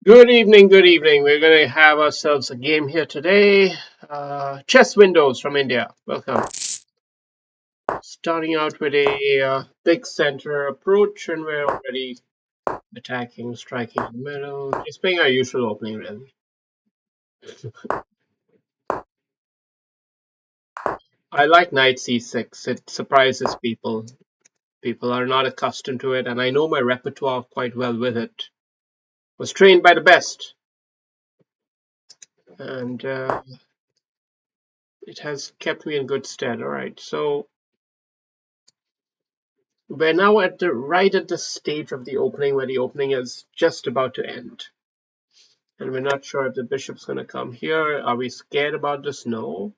Good evening, good evening. We're going to have ourselves a game here today. Chess Windows from India. Welcome. Starting out with a big center approach, and we're already attacking, striking in the middle. Just playing our usual opening, really. I like knight c6. It surprises people. People are not accustomed to it, and I know my repertoire quite well with it. Was trained by the best, and it has kept me in good stead. All right, so we're now at the right at the stage of the opening where the opening is just about to end. And we're not sure if the bishop's going to come here. Are we scared about this? No.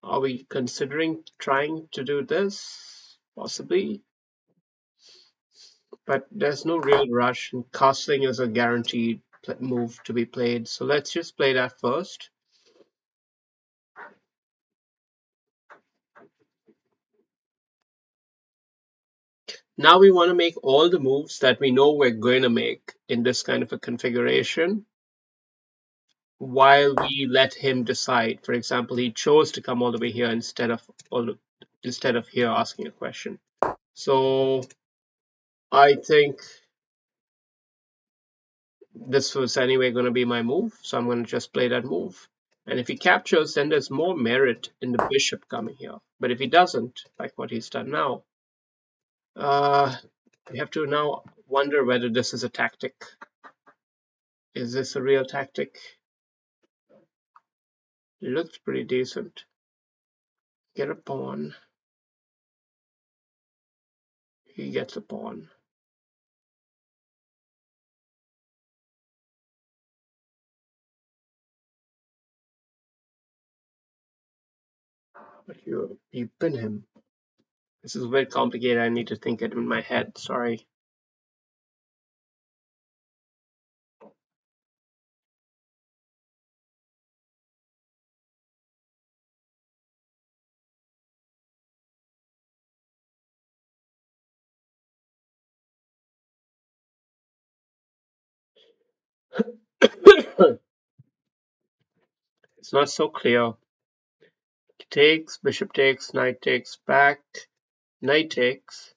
Are we considering trying to do this? Possibly. But there's no real rush, and castling is a guaranteed move to be played. So let's just play that first. Now we want to make all the moves that we know we're going to make in this kind of a configuration while we let him decide. For example, he chose to come all the way here instead of here asking a question. So I think this was anyway going to be my move, so I'm going to just play that move. And if he captures, then there's more merit in the bishop coming here. But if he doesn't, like what he's done now, we have to now wonder whether this is a tactic. Is this a real tactic? It looks pretty decent. Get a pawn. He gets a pawn. But you pin him. This is very complicated. I need to think it in my head. Sorry. It's not so clear. Takes, bishop takes, knight takes, back, knight takes.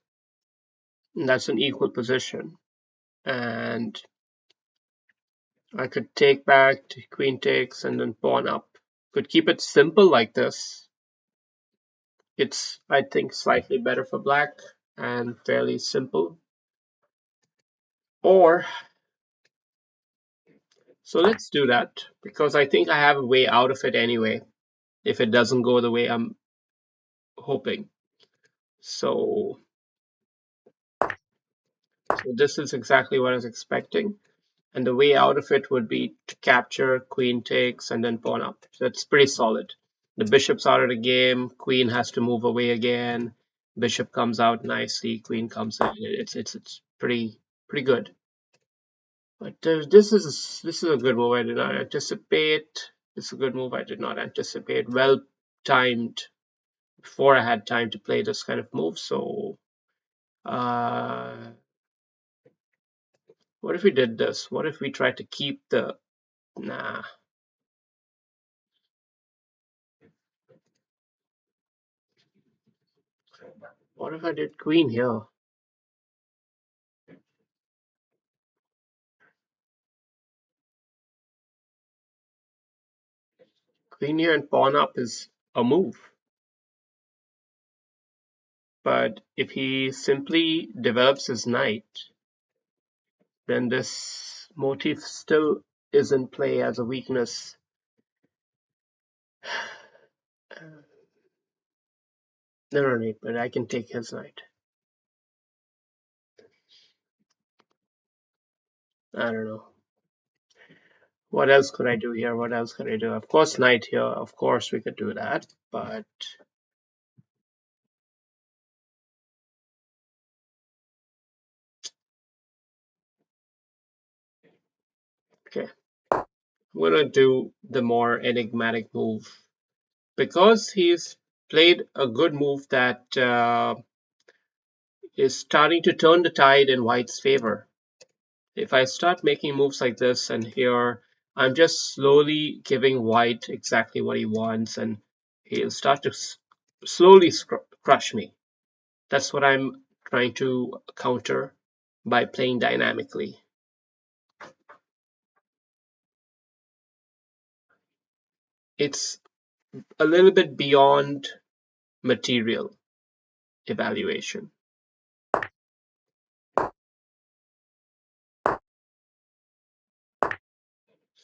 And that's an equal position. And I could take back, queen takes, and then pawn up. Could keep it simple like this. It's, I think, slightly better for black and fairly simple. Or, so let's do that, because I think I have a way out of it anyway, if it doesn't go the way I'm hoping. So this is exactly what I was expecting. And the way out of it would be to capture, queen takes, and then pawn up. So that's pretty solid. The bishop's out of the game, queen has to move away again, bishop comes out nicely, queen comes in. It's pretty good. But this is a good move I did not anticipate. This is a good move I did not anticipate. Well timed before I had time to play this kind of move. So what if we did this? What if we tried to keep the nah? What if I did queen here? Queen here and pawn up is a move. But if he simply develops his knight, then this motif still is in play as a weakness. No, but I can take his knight. I don't know. What else could I do here? What else could I do? Of course, knight here. Of course, we could do that. But okay, I'm gonna do the more enigmatic move because he's played a good move that is starting to turn the tide in White's favor. If I start making moves like this and here, I'm just slowly giving white exactly what he wants, and he'll start to slowly crush me. That's what I'm trying to counter by playing dynamically. It's a little bit beyond material evaluation.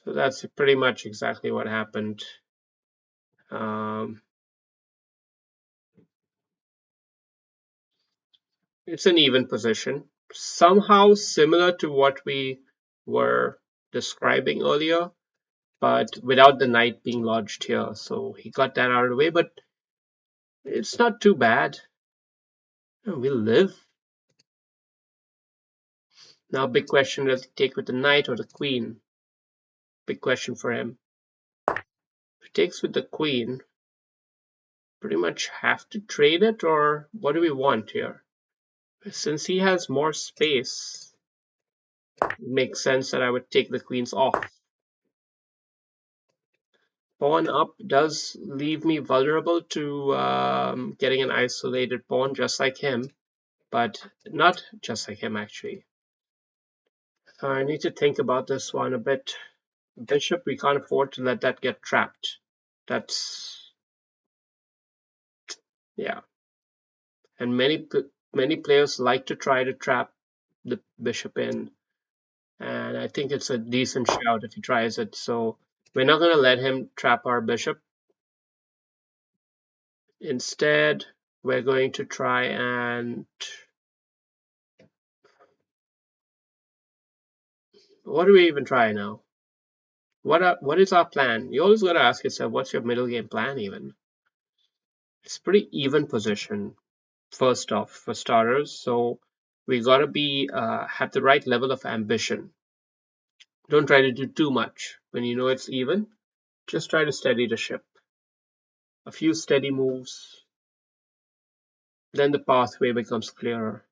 So that's pretty much exactly what happened. Um, it's an even position, somehow similar to what we were describing earlier, but without the knight being lodged here. So he got that out of the way, but it's not too bad. We'll live. Now, big question, does he take with the knight or the queen? Big question for him. If he takes with the queen, pretty much have to trade it, or what do we want here? Since he has more space, it makes sense that I would take the queens off. Pawn up does leave me vulnerable to getting an isolated pawn just like him, but not just like him actually. I need to think about this one a bit. Bishop, we can't afford to let that get trapped. That's, yeah. And many players like to try to trap the bishop in, and I think it's a decent shout if he tries it. So we're not going to let him trap our bishop. Instead, we're going to try and, what do we even try now? What is our plan? You always got to ask yourself, what's your middle game plan even? It's pretty even position, first off, for starters. So we got to be have the right level of ambition. Don't try to do too much when you know it's even. Just try to steady the ship. A few steady moves, then the pathway becomes clearer.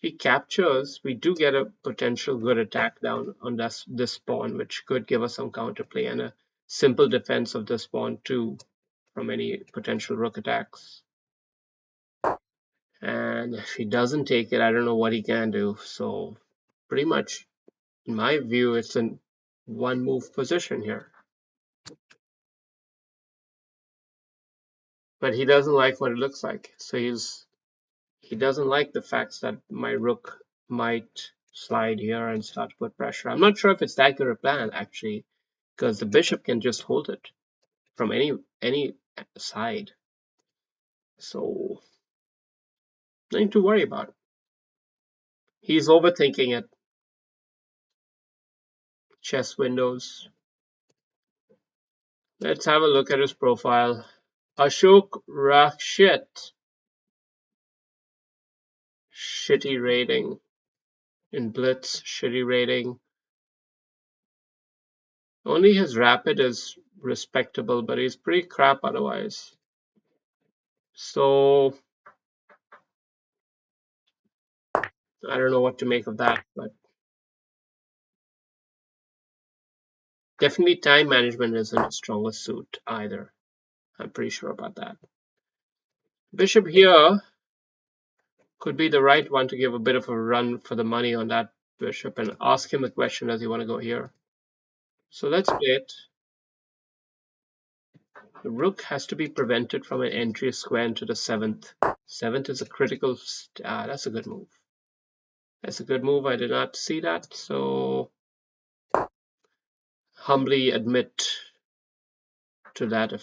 If he captures, we do get a potential good attack down on this pawn, which could give us some counterplay and a simple defense of this pawn too from any potential rook attacks. And if he doesn't take it, I don't know what he can do. So pretty much, in my view, it's a one move position here. But he doesn't like what it looks like. So he doesn't like the fact that my rook might slide here and start to put pressure. I'm not sure if it's that good a plan actually, because the bishop can just hold it from any side. So nothing to worry about. He's overthinking it. Chess windows. Let's have a look at his profile. Ashok Rakshit. Shitty rating. In Blitz, shitty rating. Only his rapid is respectable, but he's pretty crap otherwise. So I don't know what to make of that, but definitely time management isn't his strongest suit either. I'm pretty sure about that. Bishop here could be the right one to give a bit of a run for the money on that bishop and ask him the question, does he want to go here? So let's play it. The rook has to be prevented from an entry square into the seventh. Seventh is a critical. That's a good move. That's a good move. I did not see that, so humbly admit to that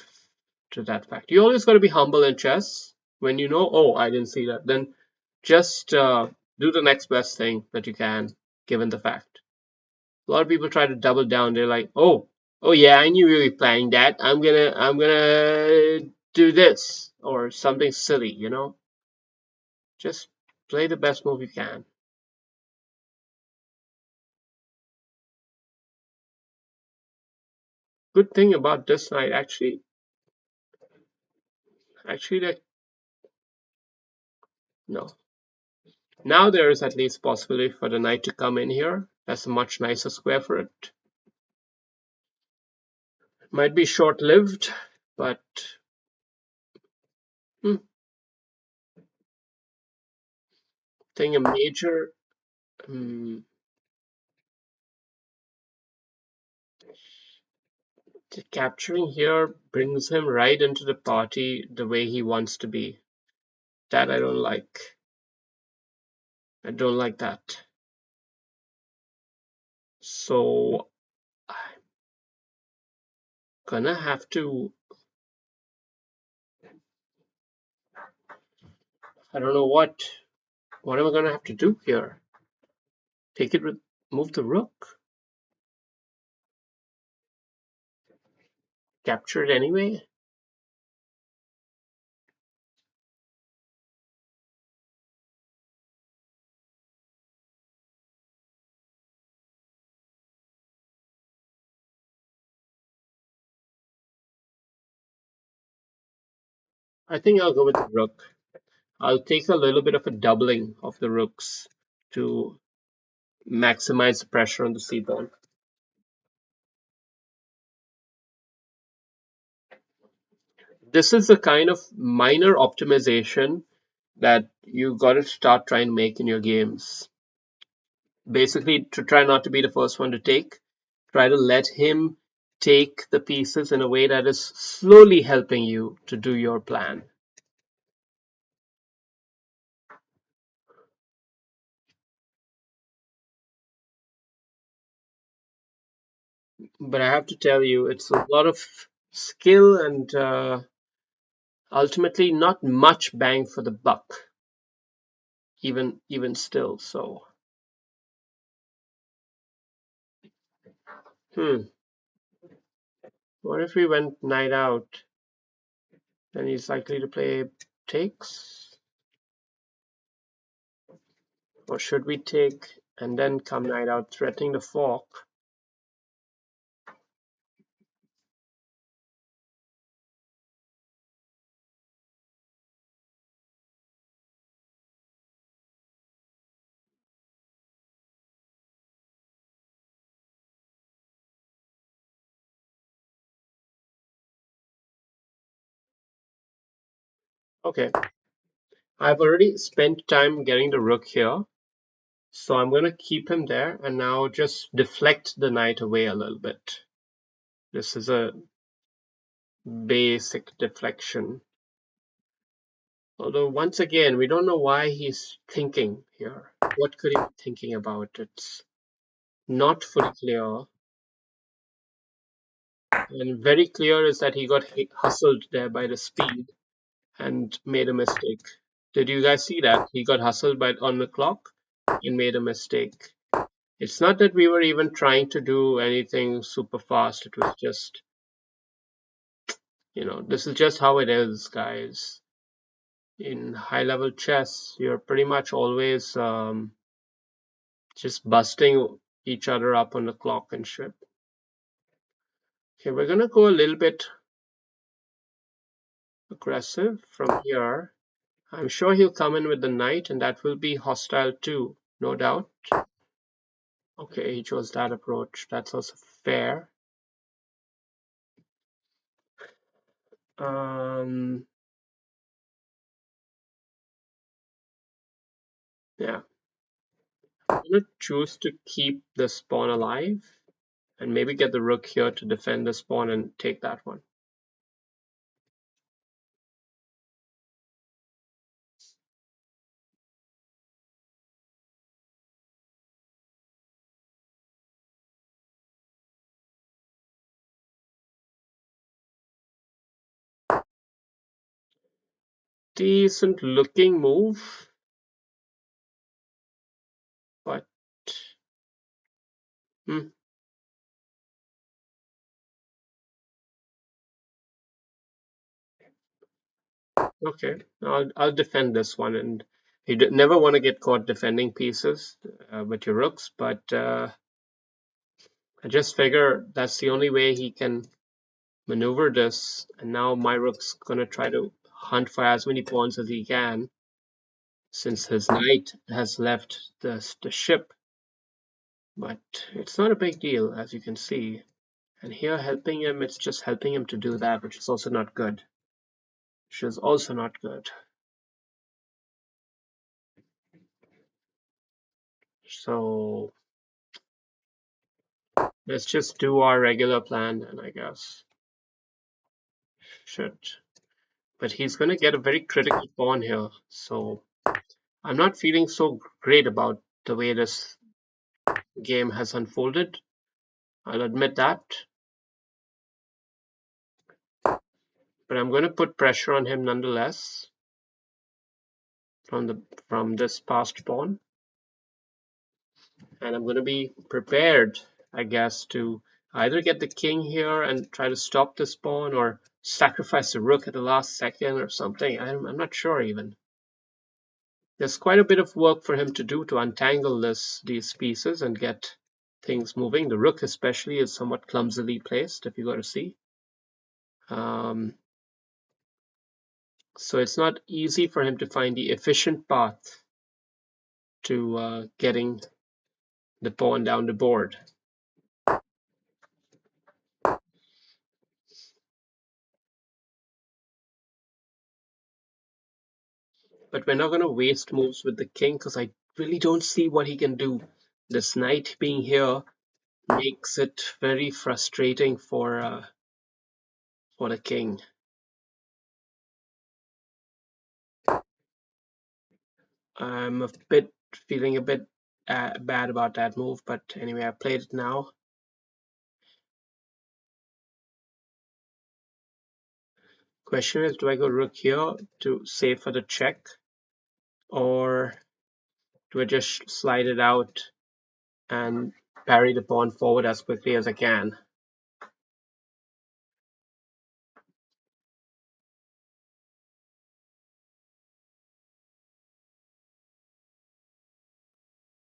fact. You always got to be humble in chess. When you know, oh, I didn't see that, then just do the next best thing that you can, given the fact. A lot of people try to double down. They're like, oh yeah, I knew you were planning that. I'm gonna do this or something silly, you know. Just play the best move you can. Good thing about this night, actually, that no, Now there is at least possibility for the knight to come in here. That's a much nicer square for it. Might be short-lived, but I think a major um, capturing here brings him right into the party the way he wants to be. That I don't like. I don't like that. So I'm gonna have to. I don't know what. What am I gonna have to do here? Take it with. Move the rook. Capture it anyway. I think I'll go with the rook. I'll take a little bit of a doubling of the rooks to maximize the pressure on the c-pawn. This is the kind of minor optimization that you got to start trying to make in your games. Basically, to try not to be the first one to take, try to let him take the pieces in a way that is slowly helping you to do your plan. But I have to tell you, it's a lot of skill and ultimately not much bang for the buck, even still. So, what if we went knight out? Then he's likely to play takes, or should we take and then come knight out, threatening the fork? Okay, I've already spent time getting the rook here, so I'm going to keep him there and now just deflect the knight away a little bit. This is a basic deflection. Although, once again, we don't know why he's thinking here. What could he be thinking about? It's not fully clear. And very clear is that he got hustled there by the speed and made a mistake. Did you guys see that? He got hustled by on the clock and made a mistake. It's not that we were even trying to do anything super fast. It was just, this is just how it is, guys. In high level chess, you're pretty much always just busting each other up on the clock and shit. Okay, we're gonna go a little bit aggressive from here. I'm sure he'll come in with the knight, and that will be hostile too, no doubt. Okay, he chose that approach. That's also fair. Yeah, I'm gonna choose to keep this pawn alive and maybe get the rook here to defend this pawn and take that one. Decent looking move, but hmm, okay. I'll defend this one, and you never want to get caught defending pieces with your rooks, but I just figure that's the only way he can maneuver this. And now my rook's gonna try to hunt for as many pawns as he can. since his knight has left the ship. But it's not a big deal, as you can see. And here helping him, it's just helping him to do that, which is also not good. Which is also not good. So let's just do our regular plan then, I guess. Should. But he's going to get a very critical pawn here. So I'm not feeling so great about the way this game has unfolded. I'll admit that. But I'm going to put pressure on him nonetheless from this passed pawn. And I'm going to be prepared, I guess, to either get the king here and try to stop this pawn or sacrifice the rook at the last second or something. I'm not sure even. There's quite a bit of work for him to do to untangle these pieces and get things moving. The rook especially is somewhat clumsily placed, if you go to see. So it's not easy for him to find the efficient path to getting the pawn down the board. But we're not going to waste moves with the king because I really don't see what he can do. This knight being here makes it very frustrating for the king. I'm feeling a bit bad about that move, but anyway, I played it now. Question is, do I go rook here to save for the check, or do I just slide it out and parry the pawn forward as quickly as I can?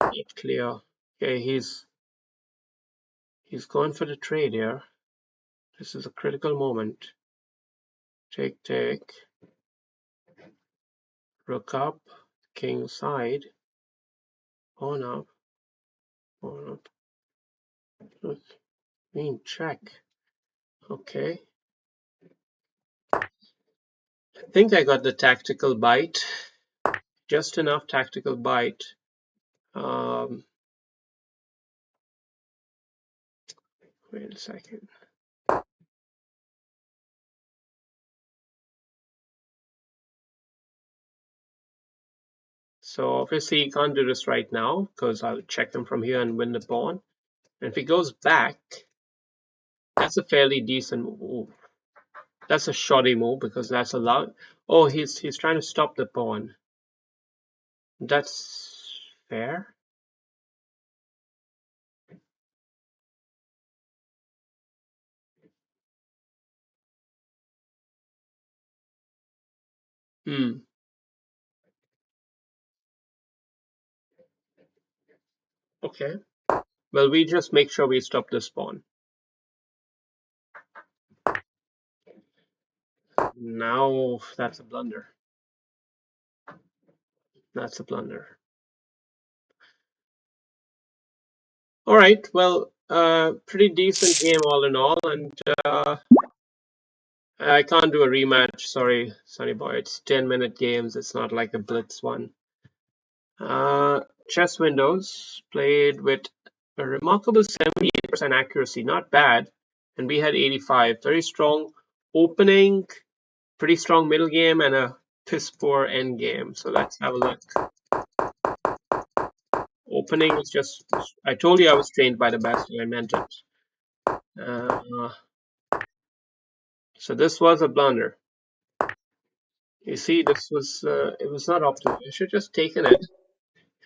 Not clear. Okay, he's gone for the trade here. This is a critical moment. Take, take. Rook up, king side. Pawn up, pawn up. Look, queen check. Okay. I think I got the tactical bite. Just enough tactical bite. Wait a second. So obviously he can't do this right now because I'll check him from here and win the pawn. And if he goes back, that's a fairly decent move. That's a shoddy move because that's allowed. Oh, he's trying to stop the pawn. That's fair. Hmm. Okay. Well, we just make sure we stop this pawn. Now that's a blunder. That's a blunder. All right. Well, pretty decent game all in all, and I can't do a rematch. Sorry, Sonny Boy. It's 10-minute games. It's not like a blitz one. Chess Windows played with a remarkable 78% accuracy. Not bad. And we had 85. Very strong opening, pretty strong middle game, and a piss poor end game. So let's have a look. Opening is just, I told you I was trained by the best, and I meant it. So this was a blunder. You see, this was it was not optimal. I should have just taken it.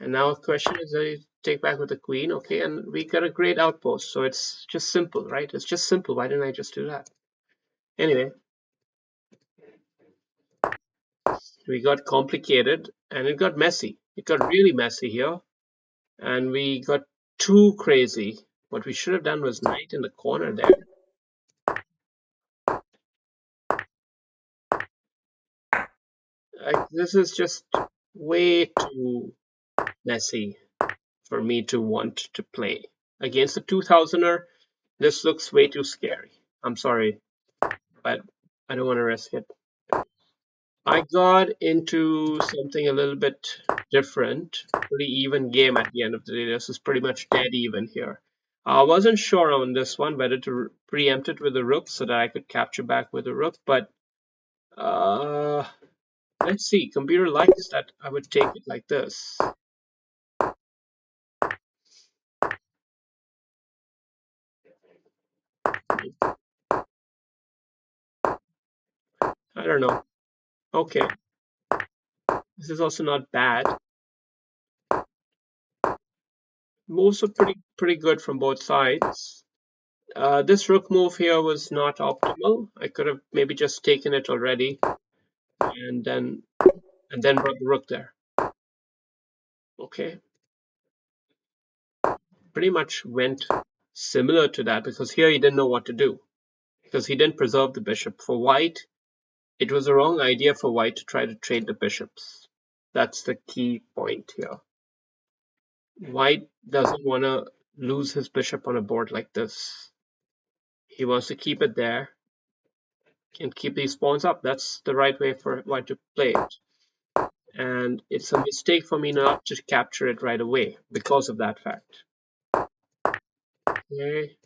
And now the question is, I take back with the queen, okay? And we got a great outpost, so it's just simple, right? It's just simple. Why didn't I just do that? Anyway, we got complicated and it got messy. It got really messy here, and we got too crazy. What we should have done was knight in the corner there. This is just way too messy for me to want to play. Against a 2000er, this looks way too scary. I'm sorry, but I don't want to risk it. I got into something a little bit different. Pretty even game at the end of the day. This is pretty much dead even here. I wasn't sure on this one whether to preempt it with a rook so that I could capture back with a rook, but uh, let's see. Computer likes that I would take it like this. I don't know. Okay, this is also not bad. Moves are pretty good from both sides. This rook move here was not optimal. I could have maybe just taken it already and then brought the rook there. Okay, pretty much went similar to that because here he didn't know what to do because he didn't preserve the bishop. For white, it was a wrong idea for white to try to trade the bishops. That's the key point here. White doesn't want to lose his bishop on a board like this. He wants to keep it there and keep these pawns up. That's the right way for white to play it. And it's a mistake for me not to capture it right away because of that fact. Okay.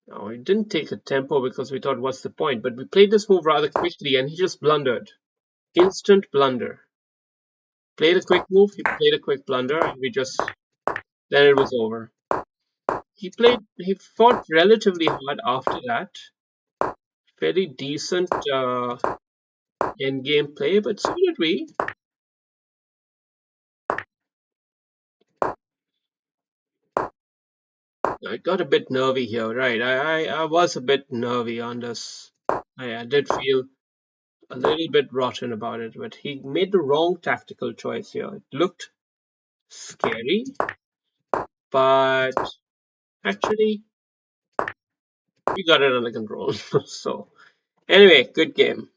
Now, we didn't take a tempo because we thought, what's the point? But we played this move rather quickly and he just blundered. Instant blunder. Played a quick move, he played a quick blunder, and then it was over. He fought relatively hard after that. Fairly decent end-game play, but so did we. I got a bit nervy here, right? I was a bit nervy on this. I did feel a little bit rotten about it, but he made the wrong tactical choice here. It looked scary, but actually we got it under control. So anyway, good game.